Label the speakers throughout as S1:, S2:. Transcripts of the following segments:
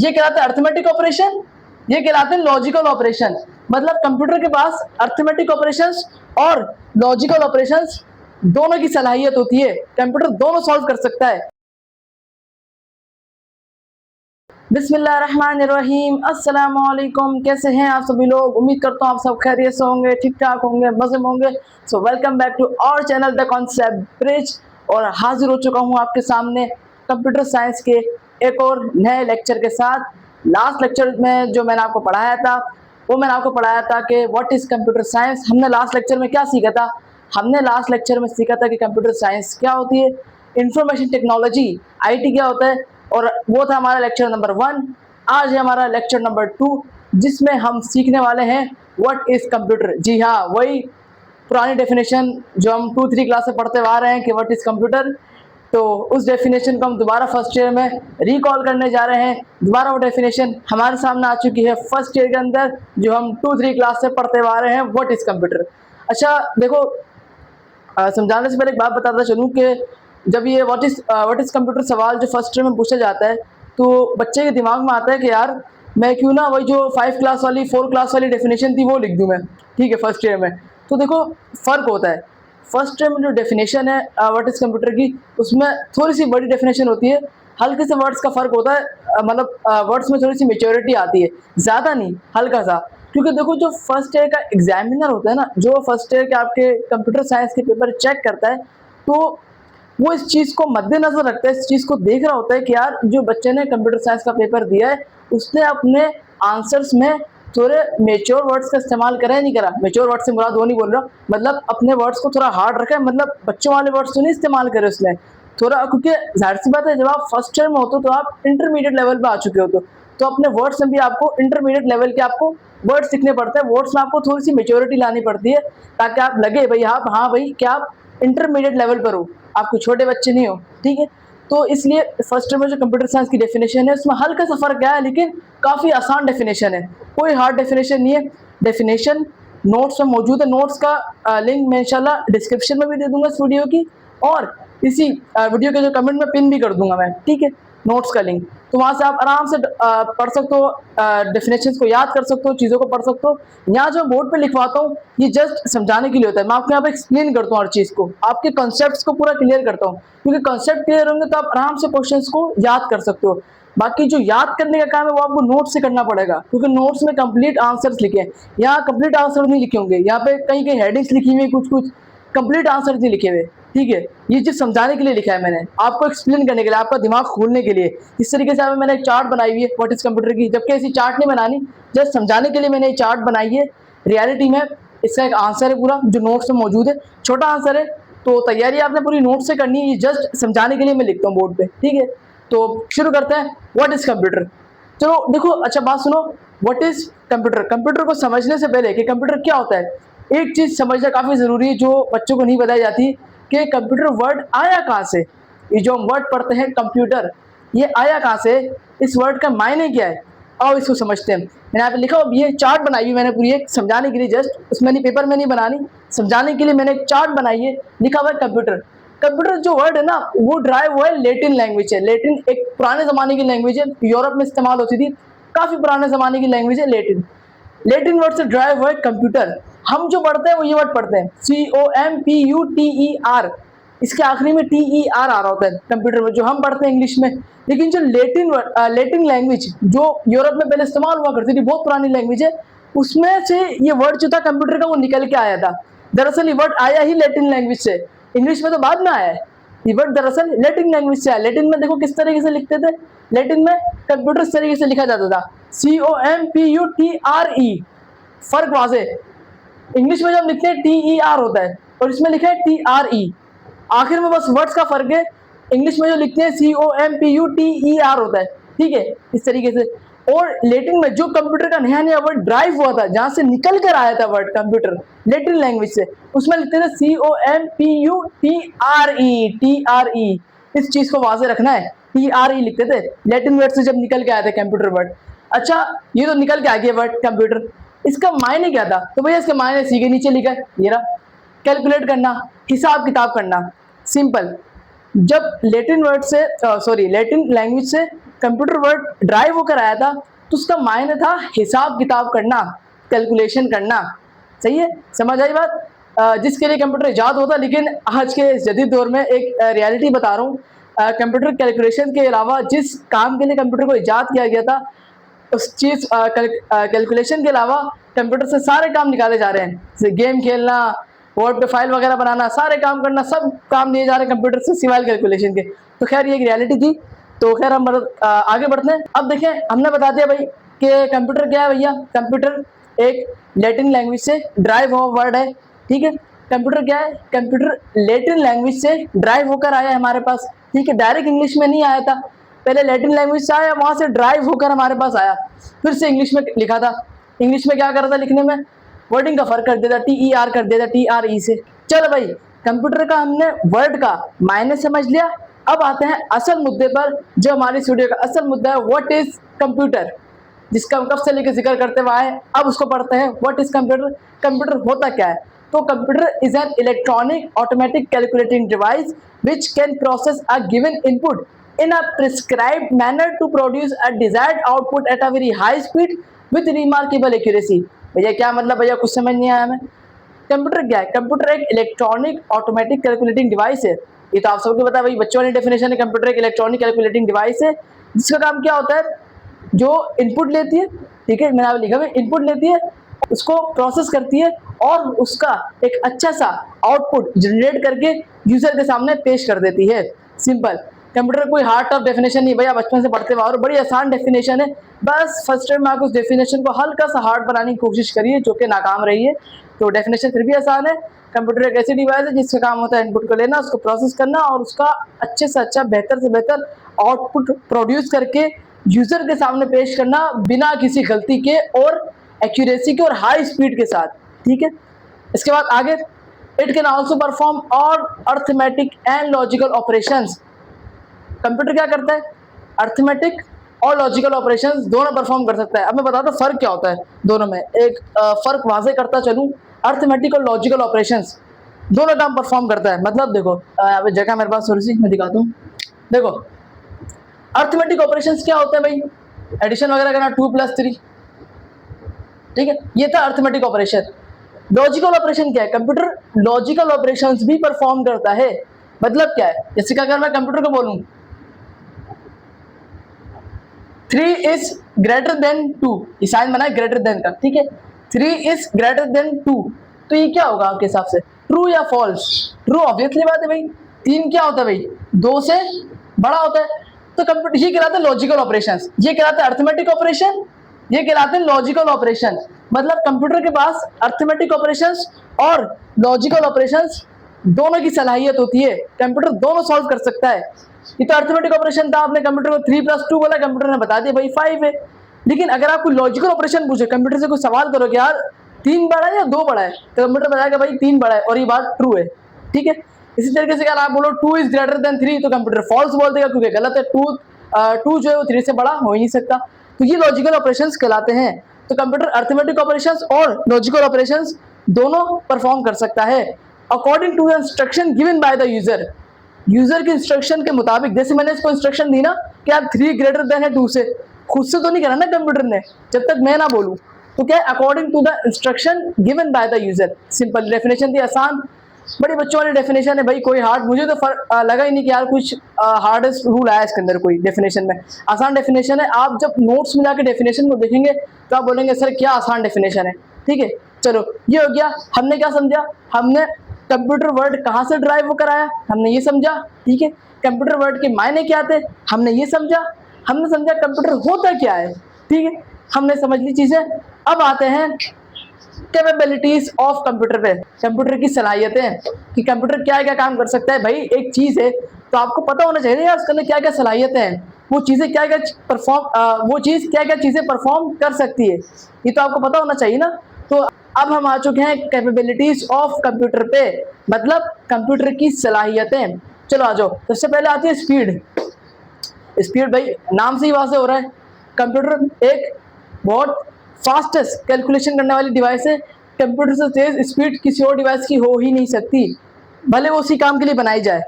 S1: ये कहलाते हैं अर्थमेटिक ऑपरेशन, ये कहलाते हैं लॉजिकल ऑपरेशन। मतलब कंप्यूटर के पास अर्थमेटिक ऑपरेशंस और लॉजिकल ऑपरेशंस दोनों की सलाहियत होती है, कंप्यूटर दोनों सॉल्व कर सकता है। बिस्मिल्लाहिर्रहमानिर्रहीम, अस्सलामु अलैकुम। कैसे हैं आप सभी लोग? उम्मीद करता हूँ आप सब खैरियत से होंगे, ठीक ठाक होंगे, मजे में होंगे। So welcome back to our channel the concept bridge. और हाजिर हो चुका हूँ आपके सामने कंप्यूटर साइंस के एक और नए लेक्चर के साथ। लास्ट लेक्चर में जो मैंने आपको पढ़ाया था वो मैंने आपको पढ़ाया था कि व्हाट इज़ कंप्यूटर साइंस। हमने लास्ट लेक्चर में क्या सीखा था? हमने लास्ट लेक्चर में सीखा था कि कंप्यूटर साइंस क्या होती है, इंफॉर्मेशन टेक्नोलॉजी आईटी क्या होता है, और वो था हमारा लेक्चर नंबर 1। आज है हमारा लेक्चर नंबर 2 जिसमें हम सीखने वाले हैं व्हाट इज़ कंप्यूटर। जी हाँ, वही पुरानी डेफिनेशन जो हम 2-3 क्लास से पढ़ते आ रहे हैं कि व्हाट इज़ कंप्यूटर। तो उस डेफिनेशन को हम दोबारा फर्स्ट ईयर में रिकॉल करने जा रहे हैं। दोबारा वो डेफिनेशन हमारे सामने आ चुकी है फर्स्ट ईयर के अंदर, जो हम 2-3 क्लास से पढ़ते आ रहे हैं, व्हाट इज़ कंप्यूटर। अच्छा देखो, समझाने से पहले एक बात बताता चलूँ कि जब ये व्हाट इज़ कंप्यूटर सवाल जो फर्स्ट ईयर में पूछा जाता है तो बच्चे के दिमाग में आता है कि यार मैं क्यों ना वही जो 5 क्लास वाली 4 क्लास वाली डेफिनेशन थी वो लिख दूँ मैं, ठीक है, फर्स्ट ईयर में। तो देखो फ़र्क होता है, फर्स्ट ईयर में जो डेफिनेशन है व्हाट इज़ कंप्यूटर की, उसमें थोड़ी सी बड़ी डेफिनेशन होती है, हल्के से वर्ड्स का फ़र्क होता है, मतलब वर्ड्स में थोड़ी सी मेच्योरिटी आती है, ज़्यादा नहीं, हल्का सा। क्योंकि देखो जो फर्स्ट ईयर का एग्जामिनर होता है ना, जो फर्स्ट ईयर के आपके कंप्यूटर साइंस के पेपर चेक करता है, तो वो इस चीज़ को मद्देनजर रखता है, इस चीज़ को देख रहा होता है कि यार जो बच्चे ने कंप्यूटर साइंस का पेपर दिया है उसने अपने आंसर्स में थोड़े मेच्योर वर्ड्स का इस्तेमाल करा है नहीं करा। मेच्योर वर्ड्स से मुराद वो नहीं बोल रहा, मतलब अपने वर्ड्स को थोड़ा हार्ड रखा है, मतलब बच्चों वाले वर्ड्स तो नहीं इस्तेमाल करे उसने थोड़ा, क्योंकि जाहिर सी बात है जब आप फर्स्ट ईयर में होते हो तो आप इंटरमीडिएट लेवल पे आ चुके हो, तो अपने वर्ड्स में भी आपको इंटरमीडिएट लेवल के आपको वर्ड्स सीखने पड़ते हैं, वर्ड्स में आपको थोड़ी सी मेच्योरिटी लानी पड़ती है ताकि आप लगे भाई आप, हाँ भाई क्या आप इंटरमीडिएट लेवल पर हो, आप कोई छोटे बच्चे नहीं हो, ठीक है। तो इसलिए फर्स्ट ईयर में जो कंप्यूटर साइंस की डेफिनेशन है उसमें हल्का सा फर्क है, लेकिन काफ़ी आसान डेफिनेशन है, कोई हार्ड डेफिनेशन नहीं है। डेफिनेशन नोट्स में मौजूद है, नोट्स का लिंक मैं इंशाल्लाह डिस्क्रिप्शन में भी दे दूंगा इस वीडियो की, और इसी वीडियो के जो कमेंट में पिन भी कर दूंगा मैं, ठीक है, नोट्स का लिंक। तो वहाँ से आप आराम से पढ़ सकते हो, डेफिनेशंस को याद कर सकते हो, चीज़ों को पढ़ सकते हो। यहाँ जो बोर्ड पे लिखवाता हूँ ये जस्ट समझाने के लिए होता है, मैं आपको यहाँ पे एक्सप्लेन करता हूँ हर चीज़ को, आपके कॉन्सेप्ट्स को पूरा क्लियर करता हूँ, क्योंकि कॉन्सेप्ट क्लियर होंगे तो आप आराम से क्वेश्चंस को याद कर सकते हो। बाकी जो याद करने का काम है वो आपको नोट्स से करना पड़ेगा, क्योंकि नोट्स में कंप्लीट आंसर्स लिखे हैं, यहाँ कंप्लीट आंसर नहीं लिखे होंगे, यहाँ पे कहीं कहीं हेडिंग्स लिखी हुई है, कुछ कुछ कंप्लीट आंसर नहीं लिखे हुए, ठीक है। ये चीज़ समझाने के लिए लिखा है मैंने, आपको एक्सप्लेन करने के लिए, आपका दिमाग खोलने के लिए। इस तरीके से मैंने एक चार्ट बनाई हुई है व्हाट इज कंप्यूटर की, जबकि ऐसी चार्ट नहीं बनानी, जस्ट समझाने के लिए मैंने ये चार्ट बनाई है। रियलिटी में इसका एक आंसर है पूरा जो नोट्स में मौजूद है, छोटा आंसर है, तो तैयारी आपने पूरी नोट से करनी है, ये जस्ट समझाने के लिए मैं लिखता हूँ बोर्ड पे, ठीक है। तो शुरू करते हैं व्हाट इज कंप्यूटर। चलो देखो, अच्छा बात सुनो, व्हाट इज कंप्यूटर। कंप्यूटर को समझने से पहले कि कंप्यूटर क्या होता है, एक चीज़ समझना काफ़ी ज़रूरी है जो बच्चों को नहीं बताई जाती, कि कंप्यूटर वर्ड आया कहाँ से। ये जो हम वर्ड पढ़ते हैं कंप्यूटर, ये आया कहाँ से, इस वर्ड का मायने क्या है, आओ इसको समझते हैं। मैंने यहाँ पे लिखा, अब ये चार्ट बनाई हुई मैंने पूरी, एक समझाने के लिए, जस्ट उसमें नहीं, पेपर में नहीं बनानी, समझाने के लिए मैंने एक चार्ट बनाई है, लिखा हुआ है कंप्यूटर। कंप्यूटर जो वर्ड है ना वो ड्राइव हुआ है लेटिन लैंग्वेज है, लेटिन एक पुराने ज़माने की लैंग्वेज है, यूरोप में इस्तेमाल होती थी, काफ़ी पुराने ज़माने की लैंग्वेज है लेटिन। लेटिन वर्ड से ड्राइव हुआ है कंप्यूटर। हम जो पढ़ते हैं वो ये वर्ड पढ़ते हैं COMPUTER, इसके आखिरी में TER आ रहा होता है कंप्यूटर में, जो हम पढ़ते हैं इंग्लिश में। लेकिन जो लेटिन लैंग्वेज जो यूरोप में पहले इस्तेमाल हुआ करती थी, बहुत पुरानी लैंग्वेज है, उसमें से ये वर्ड जो था कंप्यूटर का वो निकल के आया था। दरअसल ये वर्ड आया ही लेटिन लैंग्वेज से, इंग्लिश में तो बाद में आया है। ये वर्ड दरअसल लेटिन लैंग्वेज से आया। लेटिन में देखो किस तरीके से लिखते थे, लेटिन में कंप्यूटर इस तरीके से लिखा जाता था, COMPUTER। फर्क वाजे, इंग्लिश में जब लिखते हैं TER होता है और इसमें लिखा है TRE, आखिर में बस वर्ड्स का फर्क है। इंग्लिश में जो लिखते हैं COMPUTER होता है, ठीक है, इस तरीके से। और लेटिन में जो कंप्यूटर का नया नया वर्ड ड्राइव हुआ था, जहां से निकल कर आया था वर्ड कंप्यूटर लेटिन लैंग्वेज से, उसमें लिखते थे COMPUTER। इस चीज को वाजे रखना है, TRE लिखते थे लेटिन वर्ड से जब निकल के आया था कंप्यूटर वर्ड। अच्छा, ये तो निकल के आ गया वर्ड कंप्यूटर, इसका मायने क्या था? तो भैया इसके मायने सी के नीचे लिखा है, ये रहा, कैलकुलेट करना, हिसाब किताब करना, सिंपल। जब लेटिन वर्ड से लेटिन लैंग्वेज से कंप्यूटर वर्ड ड्राइव होकर आया था तो उसका मायने था हिसाब किताब करना, कैलकुलेशन करना। सही है, समझ आई बात। जिसके लिए कंप्यूटर ईजाद होता, लेकिन आज के जदीद दौर में एक रियलिटी बता रहा हूँ, कंप्यूटर कैलकुलेशन के अलावा जिस काम के लिए कंप्यूटर को ईजाद किया गया था, उस चीज़ कैलकुलेशन के अलावा कंप्यूटर से सारे काम निकाले जा रहे हैं। जैसे गेम खेलना, वर्ड पे फाइल वगैरह बनाना, सारे काम करना, सब काम दिए जा रहे हैं कंप्यूटर से सिवाय कैलकुलेशन के। तो खैर ये एक रियलिटी थी। तो खैर हम आगे बढ़ते हैं। अब देखें, हमने बता दिया भाई कि कंप्यूटर क्या है भैया। कंप्यूटर एक लैटिन लैंग्वेज से ड्राइव हुआ वर्ड है, ठीक है। कंप्यूटर क्या है, कंप्यूटर लैटिन लैंग्वेज से ड्राइव होकर आया है हमारे पास, ठीक है। डायरेक्ट इंग्लिश में नहीं आया था, पहले लैटिन लैंग्वेज से आया, वहां से ड्राइव होकर हमारे पास आया, फिर से इंग्लिश में लिखा था। इंग्लिश में क्या कर रहा था लिखने में, वर्डिंग का फर्क कर देता, TER कर देता, TRE से। चलो भाई, कंप्यूटर का हमने वर्ड का मायने समझ लिया। अब आते हैं असल मुद्दे पर, जो हमारी स्टूडियो का असल मुद्दा है, व्हाट इज कंप्यूटर, जिसका हम कब से लेकर जिक्र करते हुए आए। अब उसको पढ़ते हैं, व्हाट इज कंप्यूटर। कंप्यूटर होता क्या है। तो computer is an electronic automatic calculating device which can process a given input in a prescribed manner to produce a desired output at a very high speed with remarkable accuracy। भैया क्या मतलब, भैया कुछ समझ नहीं आया हमें। कंप्यूटर क्या है, कंप्यूटर एक इलेक्ट्रॉनिक ऑटोमेटिक कैलकुलेटिंग डिवाइस है। ये तो आप सबको पता है भाई, बच्चों वाली डेफिनेशन है। कंप्यूटर एक इलेक्ट्रॉनिक कैलकुलेटिंग डिवाइस है जिसका काम क्या होता है, जो इनपुट लेती है, ठीक है, मैंने आप लिखा है, इनपुट लेती है, उसको प्रोसेस करती है और उसका एक अच्छा सा आउटपुट जनरेट करके यूजर के सामने पेश कर देती है। सिंपल। कंप्यूटर कोई हार्ड टफ डेफिनेशन नहीं भैया, बचपन से पढ़ते हुए, और बड़ी आसान डेफिनेशन है। बस फर्स्ट टाइम में आप उस डेफिनेशन को हल्का सा हार्ड बनाने की कोशिश करिए, जो कि नाकाम रही है। तो डेफिनेशन फिर भी आसान है। कंप्यूटर एक ऐसी डिवाइस है जिसका काम होता है इनपुट को लेना, उसको प्रोसेस करना और उसका अच्छे से अच्छा, बेहतर से बेहतर आउटपुट प्रोड्यूस करके यूजर के सामने पेश करना, बिना किसी गलती के और एक्यूरेसी के और हाई स्पीड के साथ, ठीक है। इसके बाद आगे, इट कैन ऑल्सो परफॉर्म और arithmetic and logical operations. Computer क्या करता है, अर्थमेटिक और लॉजिकल ऑपरेशंस दोनों परफॉर्म कर सकता है। अब मैं बताता हूँ फर्क क्या होता है दोनों में। एक फर्क वाजे करता चलूँ, अर्थमेटिक और लॉजिकल ऑपरेशंस दोनों काम परफॉर्म करता है। मतलब देखो, अभी जगह मेरे पास थोड़ी सी, मैं दिखाता हूँ। देखो, अर्थमेटिक ऑपरेशंस क्या होते हैं भाई, एडिशन वगैरह करना, 2 + 3, ठीक है, ये था अर्थमेटिक ऑपरेशन। लॉजिकल ऑपरेशन क्या है, कंप्यूटर लॉजिकल ऑपरेशंस भी परफॉर्म करता है। मतलब क्या है, जैसे कि अगर मैं कंप्यूटर को बोलूं 3 इज ग्रेटर देन 2, ये साइन बना है ग्रेटर देन का, ठीक है। 3 इज ग्रेटर देन 2, तो ये क्या होगा आपके हिसाब से, ट्रू या फॉल्स। ट्रू, ऑब्वियसली बात है भाई। 3 क्या होता है भाई, 2 से बड़ा होता है। तो कंप्यूटर ये कहलाते हैं लॉजिकल ऑपरेशंस, ये कहलाते हैं अर्थमेटिक ऑपरेशन, ये कहलाते हैं लॉजिकल ऑपरेशन। मतलब कंप्यूटर के पास अर्थमेटिक ऑपरेशंस और लॉजिकल ऑपरेशंस दोनों की सलाहियत होती है। कंप्यूटर दोनों सॉल्व कर सकता है। ये तो अर्थमेटिक ऑपरेशन था, आपने कंप्यूटर को 3 + 2 बोला, कंप्यूटर ने बता दिया भाई 5 है। लेकिन अगर आप कोई लॉजिकल ऑपरेशन पूछे, कंप्यूटर से कोई सवाल करो कि यार 3 बड़ा है या 2 बड़ा है, तो कंप्यूटर बताएगा भाई 3 बड़ा है और ये बात ट्रू है, ठीक है। इसी तरीके से अगर आप बोलो 2 इज ग्रेटर देन 3, तो कंप्यूटर फॉल्स बोल देगा, क्योंकि गलत है। 2 जो है वो 3 से बड़ा हो ही नहीं सकता। तो ये लॉजिकल ऑपरेशंस कहलाते हैं। तो कंप्यूटर अर्थमेटिक ऑपरेशंस और लॉजिकल ऑपरेशंस दोनों परफॉर्म कर सकता है according to the instruction given by the user. User के इंस्ट्रक्शन के मुताबिक, जैसे मैंने इसको इंस्ट्रक्शन दी ना कि आप 3 ग्रेटर देन है 2 से, खुद से तो नहीं करा ना कंप्यूटर ने, जब तक मैं ना बोलूं। तो क्या है, according to the instruction given by the user. Simple definition थी, आसान, बड़ी बच्चों वाली डेफिनेशन है भाई, कोई हार्ड मुझे तो लगा ही नहीं कि यार कुछ हार्डेस्ट रूल आया इसके अंदर कोई डेफिनेशन में। आसान डेफिनेशन है। आप जब नोट्स में जाके डेफिनेशन को देखेंगे तो आप बोलेंगे सर क्या आसान डेफिनेशन है, ठीक है। चलो, ये हो गया। हमने क्या समझा, हमने कंप्यूटर वर्ड कहाँ से ड्राइव होकर आया, हमने ये समझा, ठीक है। कंप्यूटर वर्ड के मायने क्या थे, हमने ये समझा। हमने समझा कंप्यूटर होता क्या है, ठीक है, हमने समझ ली चीजें। अब आते हैं कैपेबिलिटीज ऑफ कंप्यूटर पे, कंप्यूटर की सलाहियतें कि कंप्यूटर क्या क्या काम कर सकता है। भाई एक चीज है तो आपको पता होना चाहिए यार उसके अंदर क्या क्या सलाहियतें हैं, वो चीजें क्या क्या वो चीज क्या क्या चीजें परफॉर्म कर सकती है, ये तो आपको पता होना चाहिए ना। तो अब हम आ चुके हैं कैपेबिलिटीज ऑफ कंप्यूटर पे, मतलब कंप्यूटर की सलाहियतें। चलो आ जाओ, सबसे पहले आती है स्पीड। स्पीड भाई नाम से ही वाज़ेह हो रहा है, कंप्यूटर एक बहुत फास्टेस्ट कैलकुलेशन करने वाली डिवाइस है। कंप्यूटर से तेज स्पीड किसी और डिवाइस की हो ही नहीं सकती, भले वो उसी काम के लिए बनाई जाए।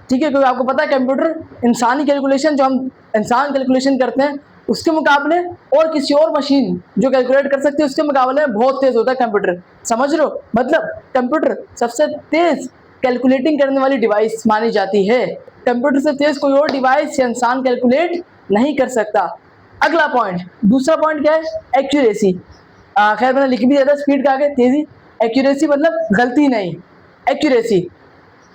S1: ठीक है, क्योंकि आपको पता है कंप्यूटर इंसानी कैलकुलेशन, जो हम इंसान कैलकुलेशन करते हैं उसके मुकाबले और किसी और मशीन जो कैलकुलेट कर सकती है उसके मुकाबले में बहुत तेज होता है कंप्यूटर। समझ रहे हो? मतलब कंप्यूटर सबसे तेज कैलकुलेटिंग करने वाली डिवाइस मानी जाती है। कंप्यूटर से तेज कोई और डिवाइस या इंसान कैलकुलेट नहीं कर सकता। अगला पॉइंट, दूसरा पॉइंट क्या है? एक्यूरेसी। खैर मैंने लिख भी दिया था स्पीड का आगे, तेजी। एक्यूरेसी मतलब गलती नहीं, एक्यूरेसी।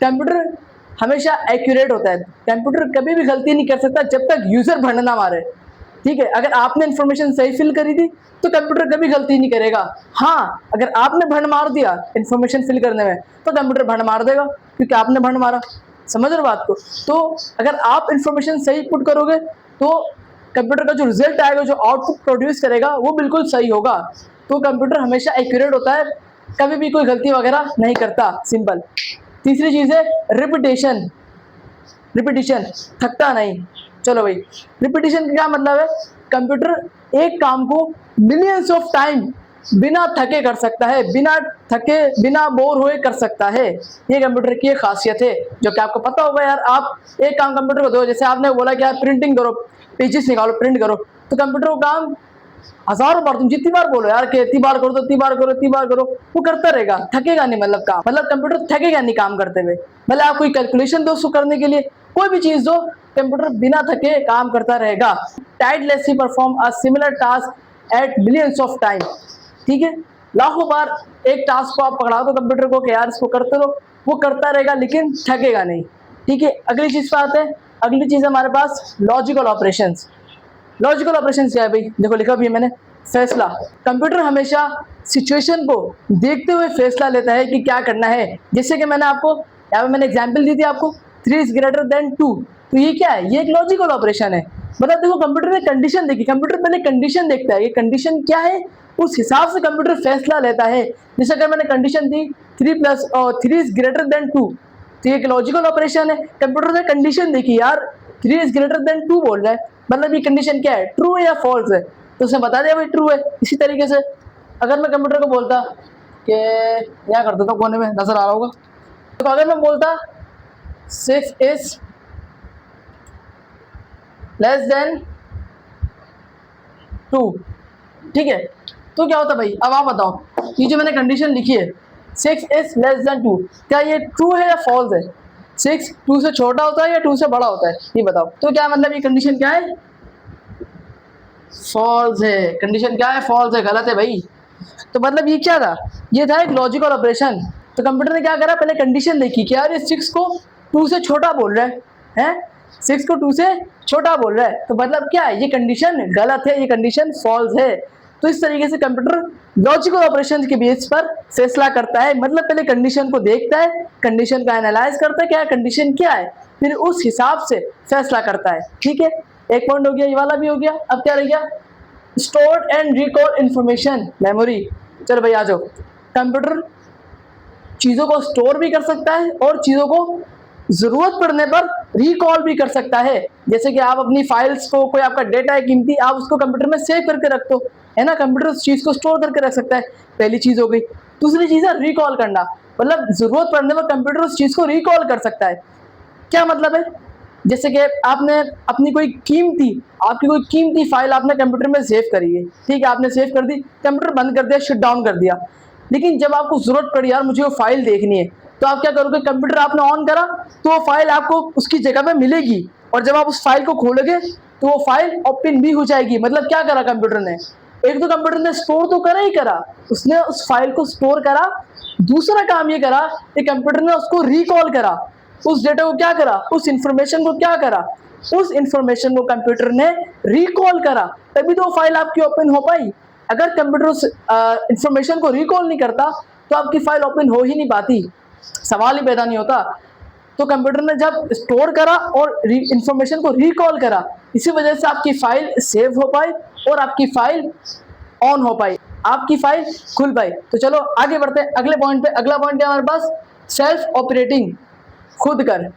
S1: कंप्यूटर हमेशा एक्यूरेट होता है। कंप्यूटर कभी भी गलती नहीं कर सकता जब तक यूजर भंड ना मारे। ठीक है, अगर आपने इन्फॉर्मेशन सही फिल करी थी तो कंप्यूटर कभी गलती नहीं करेगा। हाँ, अगर आपने भंड मार दिया इन्फॉर्मेशन फिल करने में तो कंप्यूटर भंड मार देगा, क्योंकि आपने भंड मारा। समझ रहे हो बात को? तो अगर आप इन्फॉर्मेशन सही पुट करोगे तो कंप्यूटर का जो रिजल्ट आएगा, जो आउटपुट प्रोड्यूस करेगा वो बिल्कुल सही होगा। तो कंप्यूटर हमेशा एक्यूरेट होता है, कभी भी कोई गलती वगैरह नहीं करता। सिंपल। तीसरी चीज है रिपीटेशन। रिपीटिशन, थकता नहीं। चलो भाई, रिपीटिशन का क्या मतलब है? कंप्यूटर एक काम को मिलियंस ऑफ टाइम बिना थके कर सकता है, बिना थके बिना बोर हुए कर सकता है। ये कंप्यूटर की एक खासियत है जो कि आपको पता होगा यार। आप एक काम कंप्यूटर को दो, जैसे आपने बोला कि यार प्रिंटिंग करो, पेजेस निकालो, प्रिंट करो, तो कंप्यूटर को काम हजारों बार, तुम जितनी बार बोलो यार कि इतनी बार करो तो इतनी बार करो, इतनी बार करो, वो करता रहेगा, थकेगा नहीं। मतलब काम, मतलब कंप्यूटर थकेगा नहीं काम करते हुए। मतलब आप कोई कैलकुलेशन दो उसको करने के लिए, कोई भी चीज दो, कंप्यूटर बिना थके काम करता रहेगा। Tirelessly perform a similar task at millions of time. ठीक है, लाखों बार एक टास्क को आप पकड़ा दो कंप्यूटर को कि यार इसको करते रहो, वो करता रहेगा लेकिन थकेगा नहीं। ठीक है, अगली चीज पे आते हैं। अगली चीज हमारे पास लॉजिकल ऑपरेशंस। लॉजिकल ऑपरेशन क्या है भाई? देखो लिखा भी है मैंने, फैसला। कंप्यूटर हमेशा सिचुएशन को देखते हुए फैसला लेता है कि क्या करना है। जैसे कि मैंने आपको यहाँ पे मैंने एग्जांपल दी थी आपको, 3 इज ग्रेटर देन 2, तो ये क्या है? ये एक लॉजिकल ऑपरेशन है। मतलब देखो कंप्यूटर ने कंडीशन देखी, कंप्यूटर पहले कंडीशन देखता है, ये कंडीशन क्या है, उस हिसाब से कंप्यूटर फैसला लेता है। जैसे अगर मैंने condition the 3 is greater than 2, तो ये एक लॉजिकल ऑपरेशन है। कंप्यूटर ने कंडीशन देखी यार 3 इज ग्रेटर देन 2 बोल रहा है, मतलब ये कंडीशन क्या है, ट्रू है या फॉल्स है, तो उसने बता दिया भाई ट्रू है। इसी तरीके से अगर मैं कंप्यूटर को बोलता कि क्या कर देता, कोने में नजर आ रहा होगा, तो अगर मैं बोलता 6 इज लेस देन 2, ठीक है, तो क्या होता भाई? अब आप बताओ, ये जो मैंने कंडीशन लिखी है 6 इज लेस देन 2, क्या ये ट्रू है या फॉल्स है? 6 2 से छोटा होता है या 2 से बड़ा होता है, ये बताओ। तो क्या मतलब ये कंडीशन क्या है? फॉल्स है। कंडीशन क्या है? फॉल्स है, गलत है भाई। तो मतलब ये क्या था? ये था एक लॉजिकल ऑपरेशन। तो कंप्यूटर ने क्या करा, पहले कंडीशन देखी कि यार ये 6 को 2 से छोटा बोल रहा है, हैं 6 को 2 से छोटा बोल रहा है, तो मतलब क्या है? ये कंडीशन गलत है, ये कंडीशन फॉल्स है। तो इस तरीके से कंप्यूटर लॉजिकल ऑपरेशन के बेस पर फैसला करता है। मतलब पहले कंडीशन को देखता है, कंडीशन का एनालाइज करता है, क्या कंडीशन क्या है, फिर उस हिसाब से फैसला करता है। ठीक है, एक पॉइंट हो गया, ये वाला भी हो गया। अब क्या रह गया? Stored and recall information, memory. चलो भाई आ जाओ। कंप्यूटर चीजों को स्टोर भी कर सकता है और चीजों को जरूरत पड़ने पर रिकॉल भी कर सकता है। जैसे कि आप अपनी फाइल्स को, कोई आपका डेटा है कीमती, आप उसको कंप्यूटर में सेव करके रख दो, है ना, कंप्यूटर उस चीज को स्टोर करके रख सकता है। पहली चीज हो गई। दूसरी चीज है रिकॉल करना, मतलब जरूरत पड़ने पर कंप्यूटर उस चीज को रिकॉल कर सकता है। क्या मतलब है? जैसे कि आपने अपनी आपकी कोई कीमती फाइल आपने कंप्यूटर में सेव करी है, ठीक है, आपने सेव कर दी, कंप्यूटर बंद कर दिया, शट डाउन कर दिया, लेकिन जब आपको जरूरत पड़ी यार मुझे वो फाइल देखनी है, तो आप क्या करोगे? कंप्यूटर आपने ऑन करा तो वो फाइल आपको उसकी जगह पे मिलेगी, और जब आप उस फाइल को खोलोगे तो वो फाइल ओपन भी हो जाएगी। मतलब क्या करा कंप्यूटर ने? एक तो कंप्यूटर ने स्टोर तो करा ही करा, उसने उस फाइल को स्टोर करा, दूसरा काम ये करा कि कंप्यूटर ने उसको रिकॉल करा, उस डेटा को क्या करा, उस इंफॉर्मेशन को क्या करा, उस इंफॉर्मेशन को कंप्यूटर ने रिकॉल करा, तभी तो फाइल आपकी ओपन हो पाई। अगर कंप्यूटर उस इंफॉर्मेशन को रिकॉल नहीं करता तो आपकी फाइल ओपन हो ही नहीं पाती, सवाल ही पैदा नहीं होता। तो कंप्यूटर ने जब स्टोर करा और इंफॉर्मेशन को रिकॉल करा, इसी वजह से आपकी फाइल सेव हो पाई और आपकी फाइल ऑन हो पाई, आपकी फाइल खुल पाई। तो चलो आगे बढ़ते हैं अगले पॉइंट पे। अगला पॉइंट है हमारे पास सेल्फ ऑपरेटिंग, खुद कर।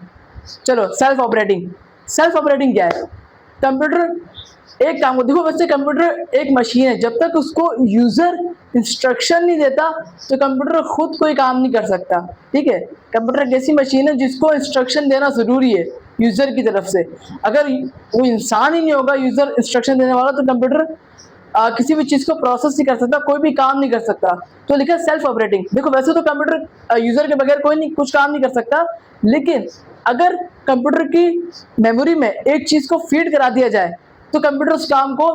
S1: चलो सेल्फ ऑपरेटिंग क्या है? कंप्यूटर एक काम को देखो, वैसे कंप्यूटर एक मशीन है, जब तक उसको यूजर इंस्ट्रक्शन नहीं देता तो कंप्यूटर खुद कोई काम नहीं कर सकता। ठीक है, कंप्यूटर एक ऐसी मशीन है जिसको इंस्ट्रक्शन देना ज़रूरी है यूज़र की तरफ से। अगर वो इंसान ही नहीं होगा यूज़र इंस्ट्रक्शन देने वाला, तो कंप्यूटर किसी भी चीज़ को प्रोसेस नहीं कर सकता, कोई भी काम नहीं कर सकता। तो लिखा सेल्फ ऑपरेटिंग। देखो वैसे तो कंप्यूटर यूज़र के बगैर कोई नहीं कुछ काम नहीं कर सकता, लेकिन अगर कंप्यूटर की मेमोरी में एक चीज़ को फीड करा दिया जाए तो कंप्यूटर उस काम को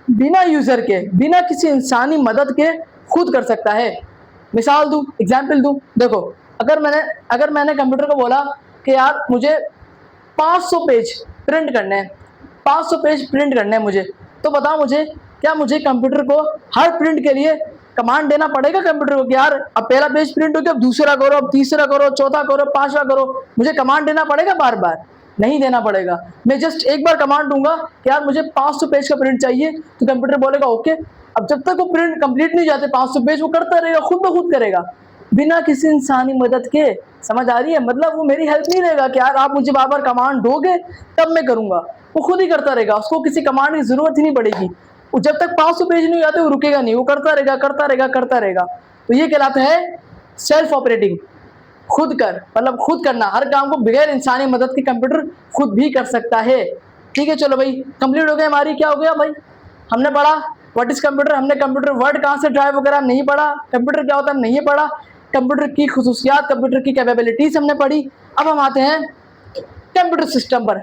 S1: बिना यूज़र के, बिना किसी इंसानी मदद के खुद कर सकता है। मिसाल दूँ, एग्जाम्पल दूँ, देखो अगर मैंने कंप्यूटर को बोला कि यार मुझे 500 पेज प्रिंट करने हैं, 500 पेज प्रिंट करने हैं मुझे, तो बताओ मुझे क्या मुझे कंप्यूटर को हर प्रिंट के लिए कमांड देना पड़ेगा कंप्यूटर को कि यार अब पहला पेज प्रिंट हो गया, अब दूसरा करो, अब तीसरा करो, चौथा करो, पांचवा करो? मुझे कमांड देना पड़ेगा बार बार? नहीं देना पड़ेगा। मैं जस्ट एक बार कमांड दूंगा कि यार मुझे 500 पेज का प्रिंट चाहिए, तो कंप्यूटर बोलेगा ओके। अब जब तक वो प्रिंट कंप्लीट नहीं जाते 500 पेज, वो करता रहेगा, खुद ब खुद करेगा बिना किसी इंसानी मदद के। समझ आ रही है? मतलब वो मेरी हेल्प नहीं लेगा कि यार आप मुझे बार बार कमांड दोगे तब मैं करूंगा, वो खुद ही करता रहेगा, उसको किसी कमांड की जरूरत ही नहीं पड़ेगी। वो जब तक 500 पेज नहीं आते वो रुकेगा नहीं, वो करता रहेगा करता रहेगा करता रहेगा। तो ये कहलाता है सेल्फ ऑपरेटिंग, खुद कर, मतलब खुद करना। हर काम को बगैर इंसानी मदद के कंप्यूटर खुद भी कर सकता है। ठीक है, चलो भाई कंप्लीट हो गया हमारी। क्या हो गया भाई? हमने पढ़ा व्हाट इज कंप्यूटर, हमने कंप्यूटर वर्ड कहाँ से ड्राइव वगैरह नहीं पढ़ा, कंप्यूटर क्या होता है नहीं पढ़ा, कंप्यूटर की खुसूसियात, कंप्यूटर की कैपेबिलिटीज हमने पढ़ी। अब हम आते हैं कंप्यूटर सिस्टम पर।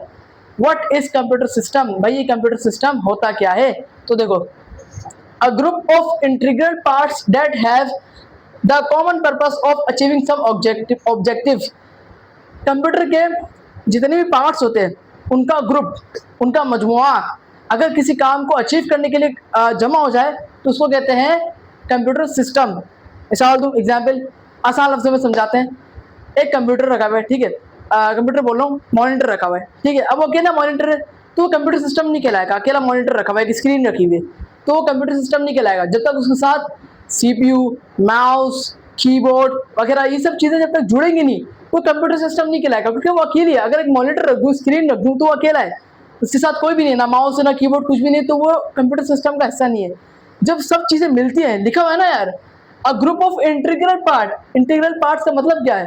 S1: What is computer system? भाई ये कंप्यूटर सिस्टम होता क्या है? तो देखो, a group of integral parts that have the common purpose of achieving some objective. Computer के जितने भी पार्ट्स होते हैं उनका ग्रुप, उनका मजमुआ अगर किसी काम को अचीव करने के लिए जमा हो जाए तो उसको कहते हैं कंप्यूटर सिस्टम। मिसाल दूँ, एग्जाम्पल आसान लफ्ज़ों में समझाते हैं। एक कंप्यूटर रखा हुआ है, ठीक है, कंप्यूटर बोल रहा हूँ, मॉनिटर रखा हुआ है, ठीक है। अब वो अकेला मॉनिटर है तो वो कंप्यूटर सिस्टम नहीं कहलाएगा। अकेला मॉनिटर रखा हुआ है, एक स्क्रीन रखी हुई है, तो वो कंप्यूटर सिस्टम नहीं कहलाएगा जब तक उसके साथ सीपीयू, माउस, कीबोर्ड वगैरह ये सब चीज़ें जब तक जुड़ेंगी नहीं, वो कंप्यूटर सिस्टम नहीं कहलाएगा, क्योंकि वो अकेली है। अगर एक मॉनिटर रख दूँ, स्क्रीन रख दूँ, तो वो अकेला है, उसके साथ कोई भी नहीं, ना माउस है ना कीबोर्ड, कुछ भी नहीं, तो वो कंप्यूटर सिस्टम का हिस्सा नहीं है। जब सब चीज़ें मिलती हैं, लिखा हुआ है ना यार, अ group of integral part. Integral part का मतलब क्या है?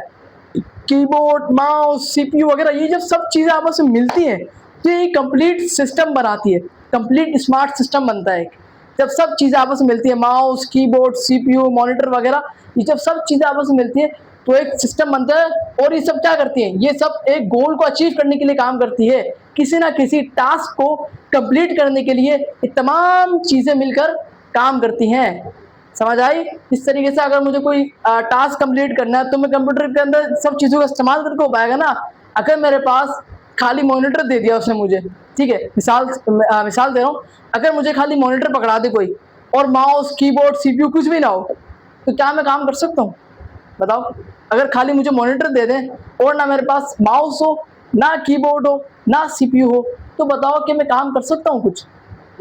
S1: कीबोर्ड, माउस, सीपीयू वगैरह ये जब सब चीज़ें आपस में मिलती हैं तो ये कंप्लीट सिस्टम बनाती है, कंप्लीट स्मार्ट सिस्टम बनता है। जब सब चीज़ें आपस में मिलती है, माउस, कीबोर्ड, सीपीयू, मॉनिटर वगैरह, ये जब सब चीज़ें आपस में मिलती है तो एक सिस्टम बनता है। और ये सब क्या करती हैं? ये सब एक गोल को अचीव करने के लिए काम करती है, किसी ना किसी टास्क को कंप्लीट करने के लिए ये तमाम चीज़ें मिलकर काम करती हैं। समझ आई? इस तरीके से अगर मुझे कोई टास्क कंप्लीट करना है तो मैं कंप्यूटर के अंदर सब चीज़ों का इस्तेमाल करके हो पाएगा ना। अगर मेरे पास खाली मॉनिटर दे दिया उसने मुझे, ठीक है, मिसाल दे रहा हूँ, अगर मुझे खाली मॉनिटर पकड़ा दे कोई और माउस, कीबोर्ड, सीपीयू कुछ भी ना हो, तो क्या मैं काम कर सकता हूँ? बताओ। अगर खाली मुझे मॉनिटर दे दें और ना मेरे पास माउस हो, ना कीबोर्ड हो, ना सीपीयू हो, तो बताओ कि मैं काम कर सकता हूँ? कुछ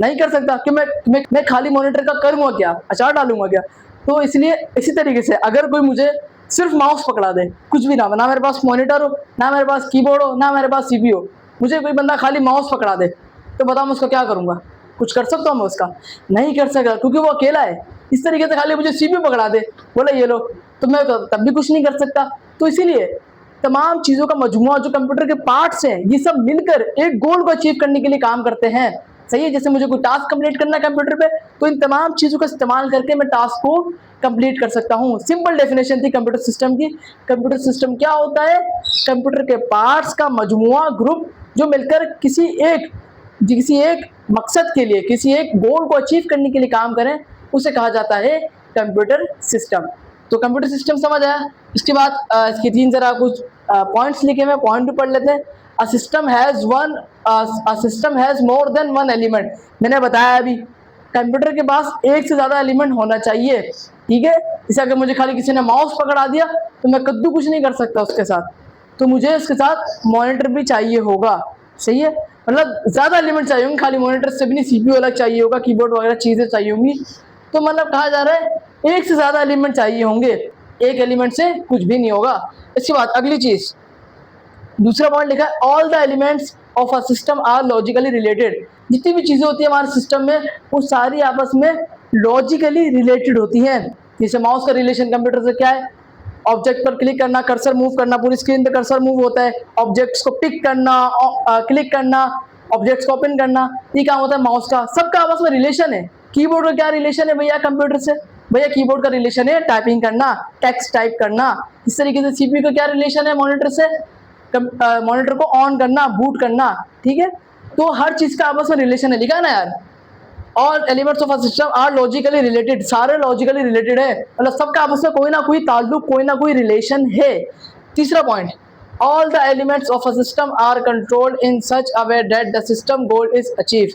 S1: नहीं कर सकता कि मैं खाली मॉनिटर का करूँगा क्या? अचार डालूंगा क्या? तो इसलिए इसी तरीके से अगर कोई मुझे सिर्फ माउस पकड़ा दे, कुछ भी ना हो, ना मेरे पास मॉनिटर हो, ना मेरे पास कीबोर्ड हो, ना मेरे पास सीपीयू हो, मुझे कोई बंदा खाली माउस पकड़ा दे, तो बताओ मैं उसका क्या करूँगा? कुछ कर सकता हूँ मैं उसका? नहीं कर सकता, क्योंकि वो अकेला है। इस तरीके से खाली मुझे सीपीयू पकड़ा दे, बोला ये लो, तो मैं तब भी कुछ नहीं कर सकता। तो इसीलिए तमाम चीज़ों का मजमुआ जो कंप्यूटर के पार्ट्स हैं, ये सब मिलकर एक गोल को अचीव करने के लिए काम करते हैं। सही है? जैसे मुझे कोई टास्क कंप्लीट करना है कंप्यूटर पे, तो इन तमाम चीज़ों का इस्तेमाल करके मैं टास्क को कंप्लीट कर सकता हूँ। सिंपल डेफिनेशन थी कंप्यूटर सिस्टम की। कंप्यूटर सिस्टम क्या होता है? कंप्यूटर के पार्ट्स का मजमुआ, ग्रुप, जो मिलकर किसी एक मकसद के लिए, किसी एक गोल को अचीव करने के लिए काम करें, उसे कहा जाता है कंप्यूटर सिस्टम। तो कंप्यूटर सिस्टम समझ आया। इसके बाद इसके तीन जरा कुछ पॉइंट्स लिखे हुए, पॉइंट भी पढ़ लेते हैं। A system has more than one element. मैंने बताया अभी कंप्यूटर के पास एक से ज़्यादा एलिमेंट होना चाहिए, ठीक है। जैसे अगर मुझे खाली किसी ने माउस पकड़ा दिया तो मैं कद्दू कुछ नहीं कर सकता उसके साथ, तो मुझे उसके साथ मॉनिटर भी चाहिए होगा। सही है? मतलब ज़्यादा एलिमेंट चाहिए होंगे, खाली मॉनिटर से भी नहीं, सीपीयू अलग चाहिए होगा, कीबोर्ड वगैरह चीज़ें चाहिए होंगी। तो मतलब कहा जा रहा है एक से ज़्यादा एलिमेंट चाहिए होंगे, एक एलिमेंट से कुछ भी नहीं होगा। इसके बाद अगली चीज़, दूसरा पॉइंट लिखा है all the elements of a system are logically related. जितनी भी चीज़ें होती है हमारे सिस्टम में वो सारी आपस में लॉजिकली रिलेटेड होती हैं। जैसे माउस का रिलेशन कंप्यूटर से क्या है, ऑब्जेक्ट पर क्लिक करना, कर्सर मूव करना, पूरी स्क्रीन पे कर्सर मूव होता है, ऑब्जेक्ट्स को पिक करना, क्लिक करना, ऑब्जेक्ट्स को ओपन करना, ये काम होता है माउस का। सबका आपस में रिलेशन है। कीबोर्ड का क्या रिलेशन है भैया कंप्यूटर से? भैया कीबोर्ड का रिलेशन है टाइपिंग करना, टेक्स्ट टाइप करना। इस तरीके से सीपीयू का क्या रिलेशन है मॉनिटर से? मॉनिटर को ऑन करना, बूट करना, ठीक है। तो हर चीज का आपस में रिलेशन है, लिखा है ना यार। All elements of a system are logically related, सारे लॉजिकली रिलेटेड है, मतलब सबका आपस में कोई ना कोई ताल्लुक, कोई ना कोई रिलेशन है। तीसरा point, all the elements of a system are controlled in such a way that the system goal is achieve.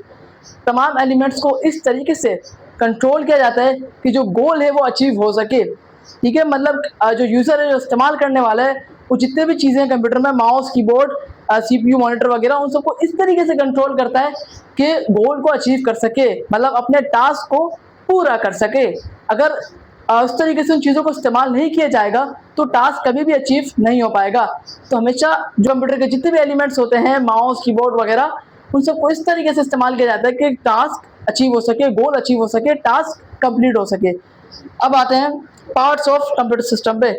S1: तमाम एलिमेंट्स को इस तरीके से कंट्रोल किया जाता है कि जो गोल है वो अचीव हो सके, ठीक है। मतलब जो यूजर है, जो इस्तेमाल करने वाला है, वो जितने भी चीज़ें कंप्यूटर में, माउस, कीबोर्ड, सीपीयू, मॉनिटर वगैरह, उन सबको इस तरीके से कंट्रोल करता है कि गोल को अचीव कर सके, मतलब अपने टास्क को पूरा कर सके। अगर उस तरीके से उन चीज़ों को इस्तेमाल नहीं किया जाएगा तो टास्क कभी भी अचीव नहीं हो पाएगा। तो हमेशा जो कंप्यूटर के जितने भी एलिमेंट्स होते हैं, माउस, कीबोर्ड वगैरह, उन सबको इस तरीके से इस्तेमाल किया जाता है कि टास्क अचीव हो सके, गोल अचीव हो सके, टास्क कंप्लीट हो सके। अब आते हैं पार्ट्स ऑफ कंप्यूटर सिस्टम पे।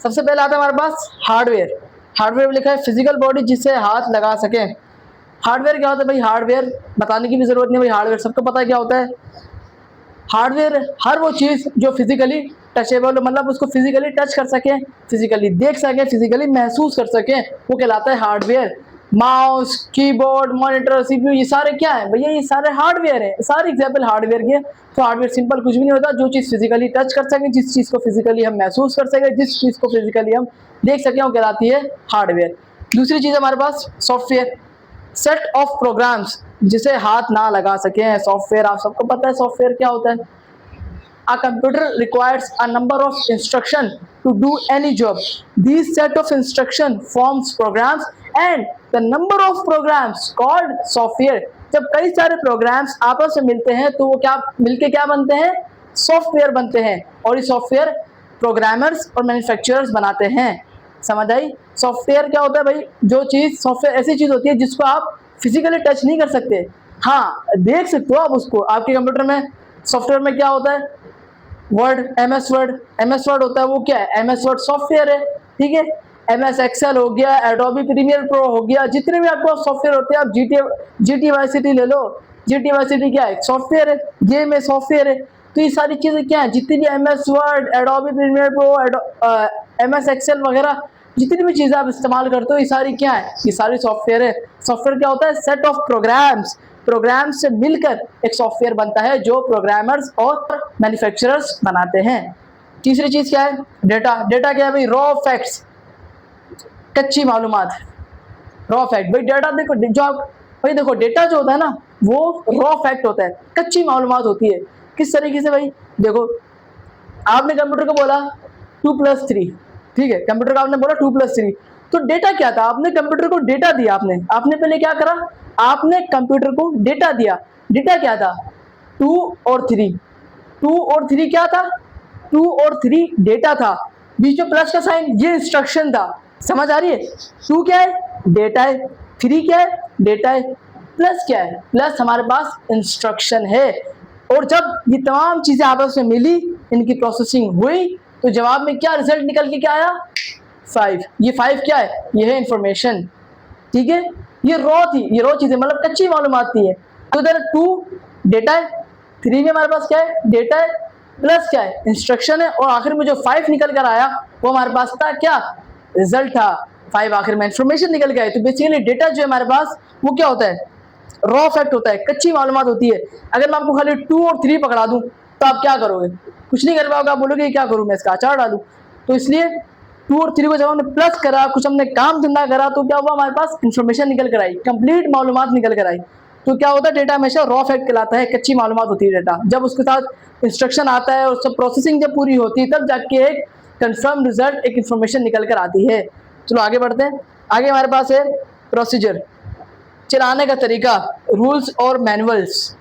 S1: सबसे पहले आता है हमारे पास हार्डवेयर। हार्डवेयर में लिखा है फिजिकल बॉडी जिसे हाथ लगा सके। हार्डवेयर क्या होता है भाई? हार्डवेयर बताने की भी जरूरत नहीं भाई, हार्डवेयर सबको पता है क्या होता है। हार्डवेयर हर वो चीज़ जो फिजिकली टचेबल हो, मतलब उसको फिजिकली टच कर सकें, फिजिकली देख सकें, फिजिकली महसूस कर सकें, वो कहलाता है hardware. Mouse, keyboard, monitor, CPU, ये सारे क्या है भैया? ये सारे हार्डवेयर है, सारे एग्जाम्पल हार्डवेयर के। तो हार्डवेयर सिंपल कुछ भी नहीं होता, जो चीज़ फिजिकली टच कर सकें, जिस चीज़ को फिजिकली हम महसूस कर सकें, जिस चीज़ को फिजिकली हम देख सकें, वो कहलाती है हार्डवेयर। दूसरी चीज़ हमारे पास सॉफ्टवेयर, सेट ऑफ प्रोग्राम्स जिसे हाथ ना लगा सके। सॉफ्टवेयर आप सबको पता है सॉफ्टवेयर क्या होता है। A computer requires a number of instruction to do any job. These set of instruction forms programs and the number of programs called software. जब कई सारे प्रोग्राम्स आपस में मिलते हैं तो वो क्या मिलके क्या बनते हैं? सॉफ्टवेयर बनते हैं। और ये सॉफ्टवेयर प्रोग्रामर्स और मैन्युफैक्चरर्स बनाते हैं। समझ आई? सॉफ्टवेयर क्या होता है भाई? जो चीज़ सॉफ्टवेयर ऐसी चीज़ होती है जिसको आप फिजिकली टच नहीं कर सकते, हाँ देख सकते हो आप उसको। आपके कंप्यूटर में सॉफ्टवेयर में क्या होता है? वर्ड, एमएस वर्ड होता है, वो क्या है? एमएस वर्ड सॉफ्टवेयर है, ठीक है। एमएस एक्सेल हो गया, एडोबी प्रीमियर प्रो हो गया, जितने भी आपको सॉफ्टवेयर होते हैं, आप जीटी वाई सिटी ले लो। जीटी वाई सिटी क्या है? सॉफ्टवेयर है, गेम में सॉफ्टवेयर है। तो ये सारी चीज़ें क्या है? जितनी भी MS Word, Adobe Premiere Pro, MS Excel वगैरह, जितनी भी चीज़ें आप इस्तेमाल करते हो, ये सारी क्या है? ये सारी सॉफ्टवेयर है। सॉफ्टवेयर क्या होता है? सेट ऑफ प्रोग्राम्स, प्रोग्राम से मिलकर एक सॉफ्टवेयर बनता है जो प्रोग्रामर्स और मैन्युफैक्चरर्स बनाते हैं। तीसरी चीज़ क्या है? डेटा। डेटा क्या है भाई? रॉ फैक्ट्स, कच्ची मालूमात। रॉ फैक्ट भाई, डेटा देखो, जो आप भाई देखो, डेटा जो होता है ना वो रॉ फैक्ट होता है, कच्ची मालूमात होती है। किस तरीके से भाई? देखो, आपने कंप्यूटर को बोला 2+3, ठीक है, कंप्यूटर का आपने बोला 2+3, तो डेटा क्या था? आपने कंप्यूटर को डेटा दिया। आपने पहले क्या करा? आपने कंप्यूटर को डेटा दिया। डेटा क्या था? 2 और 3। 2 और 3 क्या था? 2 और 3 डेटा था, बीच में प्लस का साइन, ये इंस्ट्रक्शन था। समझ आ रही है? 2 क्या है? डेटा है। 3 क्या है? डेटा है। प्लस क्या है? प्लस हमारे पास इंस्ट्रक्शन है। और जब ये तमाम चीज़ें आपस में मिली, इनकी प्रोसेसिंग हुई, तो जवाब में क्या रिजल्ट निकल के क्या आया? 5। ये 5 क्या है? ये है इंफॉर्मेशन, ठीक है। ये रॉ थी, ये रॉ चीज़ें, मतलब कच्ची मालूमात थी है। तो इधर 2 डेटा है, 3 में हमारे पास क्या है? डेटा है, प्लस क्या है? इंस्ट्रक्शन है, और आखिर में जो 5 निकल कर आया वो हमारे पास था क्या? रिजल्ट था। 5 आखिर में इंफॉर्मेशन निकल के आई। तो बेसिकली डेटा जो है हमारे पास वो क्या होता है? रॉ फैक्ट होता है, कच्ची मालूमात होती है। अगर मैं आपको खाली 2 और 3 पकड़ा दूं तो आप क्या करोगे? कुछ नहीं कर पाओगे, आप बोलोगे क्या करूं मैं, इसका अचार डालूं। तो इसलिए 2 और 3 को जब हमने प्लस करा, कुछ हमने काम धंधा करा, तो क्या हुआ? हमारे पास इंफॉर्मेशन निकल कर आई, कंप्लीट मालूमात निकल कर आई। तो क्या होता है? डेटा हमेशा रॉ फैक्ट कहलाता है, कच्ची मालूमात होती है डेटा। जब उसके साथ इंस्ट्रक्शन आता है और सब प्रोसेसिंग जब पूरी होती है, तब जाके एक कंफर्म रिजल्ट, एक इंफॉर्मेशन निकल कर आती है। चलो आगे बढ़ते हैं। आगे हमारे पास है प्रोसीजर, चलाने का तरीका, रूल्स और मैनुअल्स।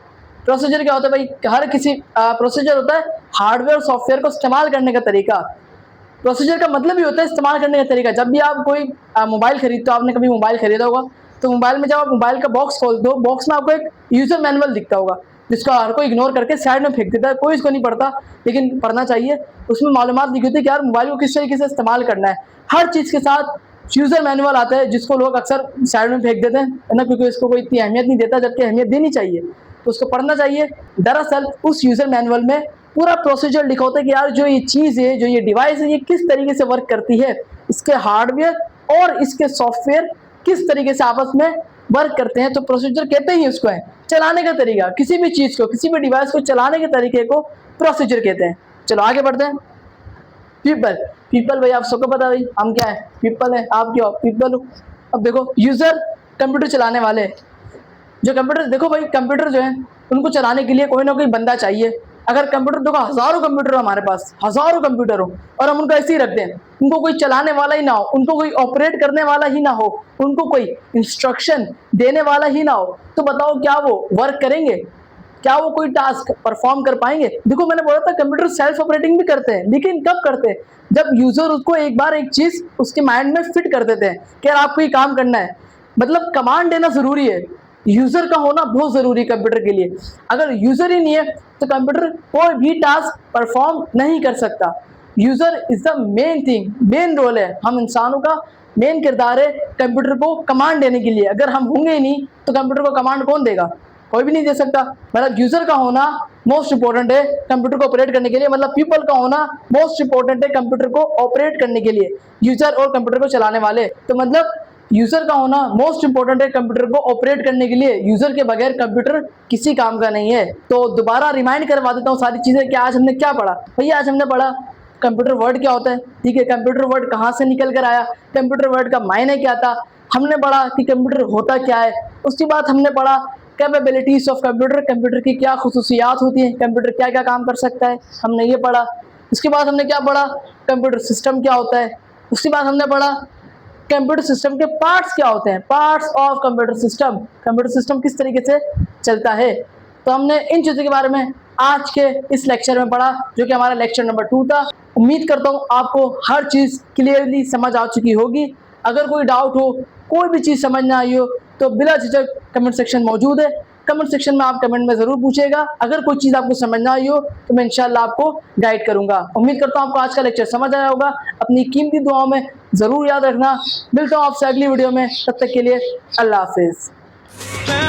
S1: प्रोसीजर क्या होता है भाई? हर किसी प्रोसीजर होता है हार्डवेयर और सॉफ्टवेयर को इस्तेमाल करने का तरीका। प्रोसीजर का मतलब ही होता है इस्तेमाल करने का तरीका। जब भी आप कोई मोबाइल खरीदते हो, आपने कभी मोबाइल खरीदा होगा, तो मोबाइल में जब आप मोबाइल का बॉक्स खोलते हो, बॉक्स में आपको एक यूजर मैनुअल दिखता होगा। जिसको हर कोई इग्नोर करके साइड में फेंक देता है, कोई इसको नहीं पढ़ता, लेकिन पढ़ना चाहिए। उसमें मालूमात लिखी होती है कि यार मोबाइल को किस तरीके से इस्तेमाल करना है। हर चीज़ के साथ यूज़र मैनुअल आता है, जिसको लोग अक्सर साइड में फेंक देते हैं, है ना, क्योंकि इसको कोई इतनी अहमियत नहीं देता, जबकि अहमियत देनी चाहिए, तो उसको पढ़ना चाहिए। दरअसल उस यूज़र मैनुअल में पूरा प्रोसीजर लिखा होता है कि यार जो ये चीज़ है, जो ये डिवाइस है, ये किस तरीके से वर्क करती है, इसके हार्डवेयर और इसके सॉफ्टवेयर किस तरीके से आपस में वर्क करते हैं। तो प्रोसीजर कहते ही उसको है, चलाने का तरीका, किसी भी चीज़ को, किसी भी डिवाइस को चलाने के तरीके को प्रोसीजर कहते हैं। चलो आगे बढ़ते हैं। पीपल, पीपल भाई आप सबको पता, भाई हम क्या है, पीपल है, आप क्या हो, पीपल हो। अब देखो यूज़र, कंप्यूटर चलाने वाले, जो कंप्यूटर, देखो भाई कंप्यूटर जो है उनको चलाने के लिए कोई ना कोई बंदा चाहिए। अगर कंप्यूटर, देखो हज़ारों कंप्यूटर हो हमारे पास, हज़ारों कंप्यूटर हो, और हम उनको ऐसे ही रखते हैं, उनको कोई चलाने वाला ही ना हो, उनको कोई ऑपरेट करने वाला ही ना हो, उनको कोई इंस्ट्रक्शन देने वाला ही ना हो, तो बताओ क्या वो वर्क करेंगे? क्या वो कोई टास्क परफॉर्म कर पाएंगे? देखो मैंने बोला था कंप्यूटर सेल्फ ऑपरेटिंग भी करते हैं, लेकिन कब करते हैं? जब यूजर उसको एक बार एक चीज उसके माइंड में फिट कर देते हैं कि यार आपको ये काम करना है। मतलब कमांड देना जरूरी है, यूजर का होना बहुत जरूरी है कंप्यूटर के लिए। अगर यूजर ही नहीं है तो कंप्यूटर कोई भी टास्क परफॉर्म नहीं कर सकता। User is the main thing, main role है, हम इंसानों का मेन किरदार है कंप्यूटर को कमांड देने के लिए। अगर हम होंगे ही नहीं तो कंप्यूटर को कमांड कौन देगा? कोई भी नहीं दे सकता। मतलब यूजर का होना मोस्ट इंपॉर्टेंट है कंप्यूटर को ऑपरेट करने के लिए, मतलब पीपल का होना मोस्ट इंपॉर्टेंट है कंप्यूटर को ऑपरेट करने के लिए, यूजर और कंप्यूटर को चलाने वाले। तो मतलब यूजर का होना मोस्ट इंपॉर्टेंट है कंप्यूटर को ऑपरेट करने के लिए, यूजर के बगैर कंप्यूटर किसी काम का नहीं है। तो दोबारा रिमाइंड करवा देता हूँ सारी चीजें कि आज हमने क्या पढ़ा। भैया आज हमने पढ़ा कंप्यूटर वर्ड क्या होता है, ठीक है, कंप्यूटर वर्ड कहाँ से निकल कर आया, कंप्यूटर वर्ड का मायने क्या था, हमने पढ़ा कि कंप्यूटर होता क्या है। उसके बाद हमने पढ़ा कैपेबिलिटीज ऑफ कंप्यूटर, कंप्यूटर की क्या खुसूसियात होती हैं, कंप्यूटर क्या क्या काम कर सकता है, हमने ये पढ़ा। उसके बाद हमने क्या पढ़ा, कंप्यूटर सिस्टम क्या होता है। उसके बाद हमने पढ़ा कंप्यूटर सिस्टम के पार्ट्स क्या होते हैं, parts of computer system, computer system किस तरीके से चलता है। तो हमने इन चीज़ों के बारे में आज के इस लेक्चर में पढ़ा, जो कि हमारा लेक्चर नंबर 2 था। उम्मीद करता हूँ आपको हर चीज़ क्लियरली समझ आ चुकी होगी। अगर कोई डाउट हो, कोई भी चीज़ समझ ना आई हो, तो बिला झिझक कमेंट सेक्शन मौजूद है, कमेंट सेक्शन में आप कमेंट में ज़रूर पूछेगा। अगर कोई चीज़ आपको समझ ना आई हो तो मैं इंशाल्लाह आपको गाइड करूंगा। उम्मीद करता हूँ आपको आज का लेक्चर समझ आया होगा। अपनी कीमती दुआओं में ज़रूर याद रखना। मिलता हूँ आपसे अगली वीडियो में, तब तक के लिए अल्लाह हाफिज़।